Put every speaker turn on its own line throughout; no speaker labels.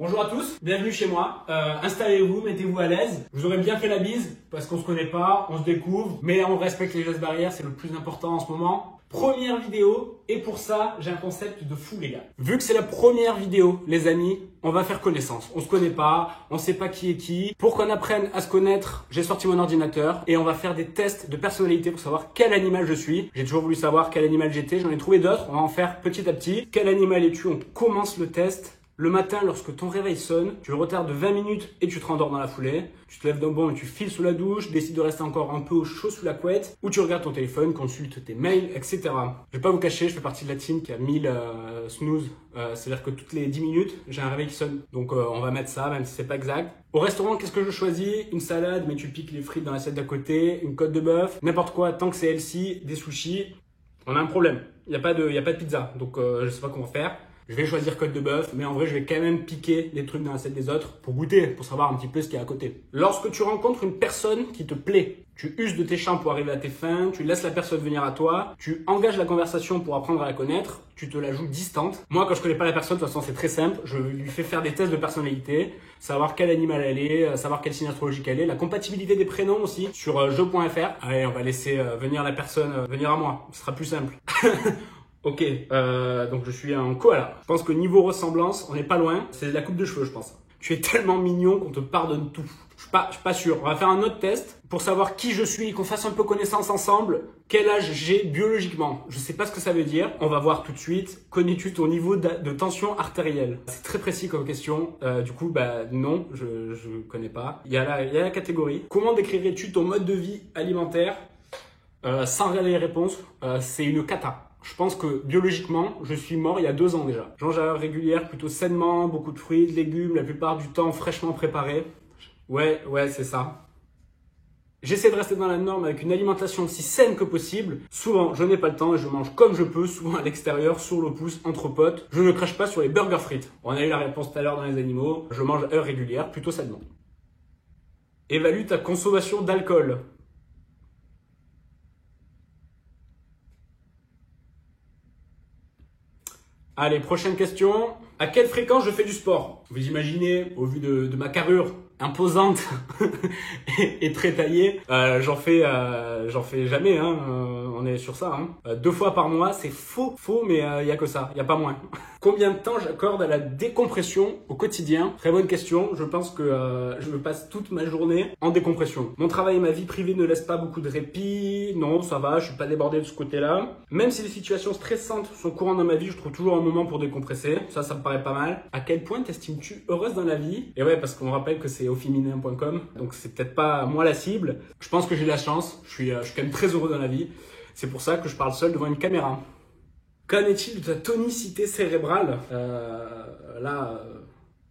Bonjour à tous, bienvenue chez moi. Installez-vous, mettez-vous à l'aise. Je vous aurais bien fait la bise parce qu'on se connaît pas, on se découvre, mais on respecte les gestes barrières, c'est le plus important en ce moment. Première vidéo, et pour ça, j'ai un concept de fou les gars. Vu que c'est la première vidéo, les amis, on va faire connaissance. On se connaît pas, on sait pas qui est qui. Pour qu'on apprenne à se connaître, j'ai sorti mon ordinateur et on va faire des tests de personnalité pour savoir quel animal je suis. J'ai toujours voulu savoir quel animal j'étais, j'en ai trouvé d'autres, on va en faire petit à petit. Quel animal es-tu? On commence le test. Le matin, lorsque ton réveil sonne, tu le retardes de 20 minutes et tu te rendors dans la foulée. Tu te lèves d'un bond et tu files sous la douche, décides de rester encore un peu au chaud sous la couette, ou tu regardes ton téléphone, consultes tes mails, etc. Je vais pas vous cacher, je fais partie de la team qui a 1000 snooze. C'est-à-dire que toutes les 10 minutes, j'ai un réveil qui sonne. Donc on va mettre ça, même si c'est pas exact. Au restaurant, qu'est-ce que je choisis? Une salade, mais tu piques les frites dans l'assiette d'à côté, une côte de bœuf, n'importe quoi, tant que c'est healthy, des sushis. On a un problème. Il n'y a pas de pizza. Donc je sais pas comment faire. Je vais choisir côte de bœuf, mais en vrai, je vais quand même piquer des trucs dans l'assiette des autres pour goûter, pour savoir un petit peu ce qu'il y a à côté. Lorsque tu rencontres une personne qui te plaît, tu uses de tes champs pour arriver à tes fins, tu laisses la personne venir à toi, tu engages la conversation pour apprendre à la connaître, tu te la joues distante. Moi, quand je connais pas la personne, de toute façon, c'est très simple. Je lui fais faire des tests de personnalité, savoir quel animal elle est, savoir quel signe astrologique elle est, la compatibilité des prénoms aussi sur jeu.fr. Allez, on va laisser venir la personne venir à moi. Ce sera plus simple. Ok, donc je suis un koala. Je pense que niveau ressemblance, on n'est pas loin. C'est la coupe de cheveux, je pense. Tu es tellement mignon qu'on te pardonne tout. Je suis pas sûr. On va faire un autre test pour savoir qui je suis, qu'on fasse un peu connaissance ensemble. Quel âge j'ai biologiquement? Je sais pas ce que ça veut dire. On va voir tout de suite. Connais-tu ton niveau de tension artérielle? C'est très précis comme question. Du coup, non, je connais pas. Il y a la catégorie. Comment décrirais-tu ton mode de vie alimentaire? Sans révéler les réponses, c'est une cata. Je pense que biologiquement, je suis mort il y a 2 ans déjà. Je mange à l'heure régulière, plutôt sainement, beaucoup de fruits, de légumes, la plupart du temps fraîchement préparés. Ouais, c'est ça. J'essaie de rester dans la norme avec une alimentation aussi saine que possible. Souvent, je n'ai pas le temps et je mange comme je peux, souvent à l'extérieur, sur le pouce, entre potes. Je ne crache pas sur les burgers frites. On a eu la réponse tout à l'heure dans les animaux. Je mange à heure régulière, plutôt sainement. Évalue ta consommation d'alcool. Allez, prochaine question. À quelle fréquence je fais du sport? Vous imaginez, au vu de ma carrure imposante et très taillée, j'en fais jamais, hein. On est sur ça, hein. 2 fois par mois, c'est faux, mais il y a que ça, il y a pas moins. Combien de temps j'accorde à la décompression au quotidien? Très bonne question. Je pense que je me passe toute ma journée en décompression. Mon travail et ma vie privée ne laissent pas beaucoup de répit. Non, ça va, je suis pas débordé de ce côté-là. Même si les situations stressantes sont courantes dans ma vie, je trouve toujours un moment pour décompresser. Ça me paraît pas mal. À quel point t'estimes-tu heureuse dans la vie? Et ouais, parce qu'on rappelle que c'est auféminin.com, donc c'est peut-être pas moi la cible. Je pense que j'ai de la chance. Je suis quand même très heureux dans la vie. C'est pour ça que je parle seul devant une caméra. Qu'en est-il de ta tonicité cérébrale?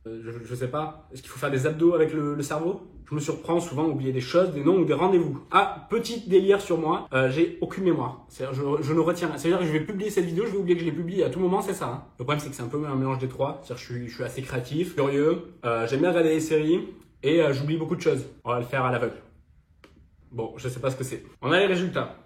Je sais pas. Est-ce qu'il faut faire des abdos avec le cerveau? Je me surprends souvent à oublier des choses, des noms ou des rendez-vous. Ah, petit délire sur moi, j'ai aucune mémoire. C'est-à-dire, je ne retiens rien. C'est-à-dire que je vais publier cette vidéo, je vais oublier que je l'ai publiée à tout moment, c'est ça. Hein. Le problème, c'est que c'est un peu un mélange des trois. C'est-à-dire que je suis assez créatif, curieux, j'aime bien regarder des séries et j'oublie beaucoup de choses. On va le faire à l'aveugle. Bon, je sais pas ce que c'est. On a les résultats.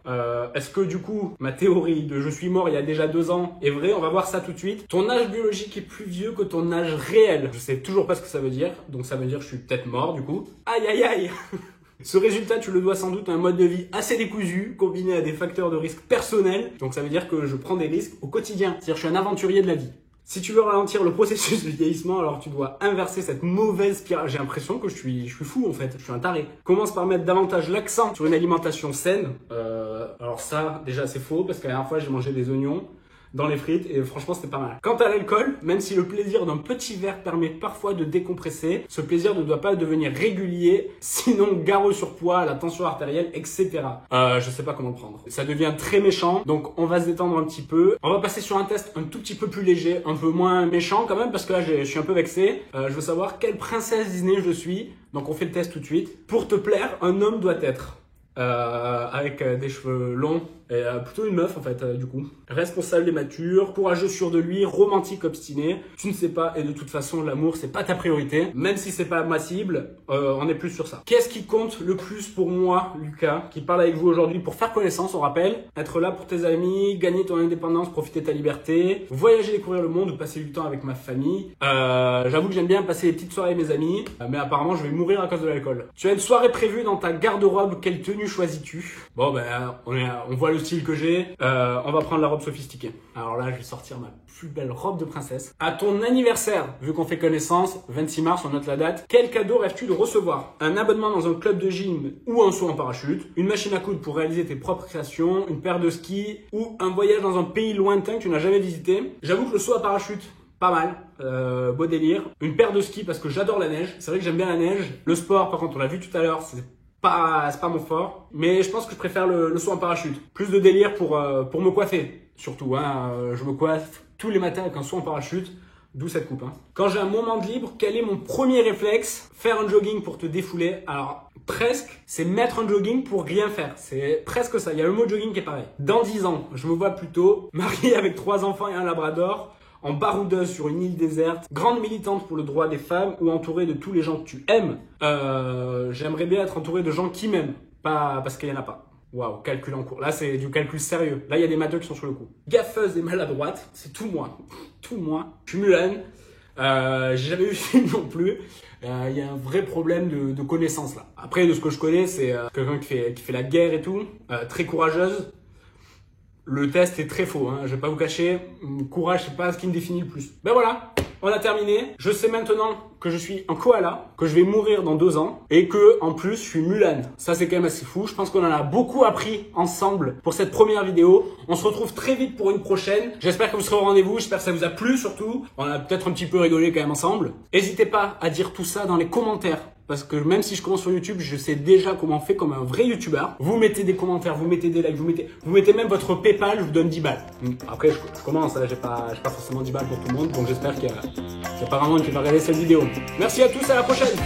Est-ce que du coup, ma théorie de je suis mort il y a déjà 2 ans est vraie? On va voir ça tout de suite. Ton âge biologique est plus vieux que ton âge réel. Je sais toujours pas ce que ça veut dire. Donc ça veut dire que je suis peut-être mort du coup. Aïe aïe aïe. Ce résultat, tu le dois sans doute à un mode de vie assez décousu, combiné à des facteurs de risque personnels. Donc ça veut dire que je prends des risques au quotidien. C'est-à-dire que je suis un aventurier de la vie. Si tu veux ralentir le processus de vieillissement, alors tu dois inverser cette mauvaise spirale. J'ai l'impression que je suis fou en fait, je suis un taré. Commence par mettre davantage l'accent sur une alimentation saine. Alors ça, déjà c'est faux parce que la dernière fois j'ai mangé des oignons dans les frites et franchement c'était pas mal. Quant à l'alcool, même si le plaisir d'un petit verre permet parfois de décompresser, ce plaisir ne doit pas devenir régulier, sinon gare au surpoids, la tension artérielle, etc. Je sais pas comment le prendre. Ça devient très méchant, donc on va se détendre un petit peu. On va passer sur un test un tout petit peu plus léger, un peu moins méchant quand même, parce que là je suis un peu vexé. Je veux savoir quelle princesse Disney je suis, donc on fait le test tout de suite. Pour te plaire, un homme doit être avec des cheveux longs Et plutôt une meuf en fait, du coup. Responsable et mature, courageux sûr de lui, romantique obstiné. Tu ne sais pas et de toute façon l'amour c'est pas ta priorité. Même si c'est pas ma cible, on est plus sur ça. Qu'est-ce qui compte le plus pour moi, Lucas, qui parle avec vous aujourd'hui pour faire connaissance, on rappelle, être là pour tes amis, gagner ton indépendance, profiter de ta liberté, voyager, découvrir le monde ou passer du temps avec ma famille. J'avoue que j'aime bien passer les petites soirées avec mes amis, mais apparemment je vais mourir à cause de l'alcool. Tu as une soirée prévue dans ta garde-robe, quelle tenue choisis-tu? Bon ben on voit le style que j'ai, on va prendre la robe sophistiquée. Alors là je vais sortir ma plus belle robe de princesse. À ton anniversaire, vu qu'on fait connaissance, 26 mars on note la date, quel cadeau rêves-tu de recevoir? Un abonnement dans un club de gym ou un saut en parachute, une machine à coudre pour réaliser tes propres créations, une paire de skis ou un voyage dans un pays lointain que tu n'as jamais visité. J'avoue que le saut à parachute, pas mal, beau délire. Une paire de skis parce que j'adore la neige, c'est vrai que j'aime bien la neige. Le sport par contre on l'a vu tout à l'heure, c'est pas mon fort, mais je pense que je préfère le saut en parachute. Plus de délire pour me coiffer, surtout, hein. Je me coiffe tous les matins avec un saut en parachute. D'où cette coupe. Hein. Quand j'ai un moment de libre, quel est mon premier réflexe? Faire un jogging pour te défouler. Alors, presque, c'est mettre un jogging pour rien faire. C'est presque ça. Il y a le mot jogging qui est pareil. Dans 10 ans, je me vois plutôt marié avec 3 enfants et un labrador, en baroudeuse sur une île déserte, grande militante pour le droit des femmes ou entourée de tous les gens que tu aimes. J'aimerais bien être entouré de gens qui m'aiment, pas parce qu'il n'y en a pas. Waouh, calcul en cours. Là, c'est du calcul sérieux. Là, il y a des matheux qui sont sur le coup. Gaffeuse et maladroite, c'est tout moi. Tout moi. Je suis Mulan. J'ai jamais eu de film non plus. Il y a un vrai problème de connaissance là. Après, de ce que je connais, c'est quelqu'un qui fait la guerre et tout. Très courageuse. Le test est très faux, hein. Je vais pas vous cacher. Courage, c'est pas ce qui me définit le plus. Ben voilà. On a terminé. Je sais maintenant que je suis un koala, que je vais mourir dans 2 ans et que, en plus, je suis Mulan. Ça, c'est quand même assez fou. Je pense qu'on en a beaucoup appris ensemble pour cette première vidéo. On se retrouve très vite pour une prochaine. J'espère que vous serez au rendez-vous. J'espère que ça vous a plu surtout. On a peut-être un petit peu rigolé quand même ensemble. N'hésitez pas à dire tout ça dans les commentaires. Parce que même si je commence sur YouTube, je sais déjà comment on fait comme un vrai youtubeur. Vous mettez des commentaires, vous mettez des likes, vous mettez même votre PayPal, je vous donne 10 balles. Après, je commence, hein, j'ai pas forcément 10 balles pour tout le monde, donc j'espère qu'il y a pas vraiment qui va regarder cette vidéo. Merci à tous, à la prochaine!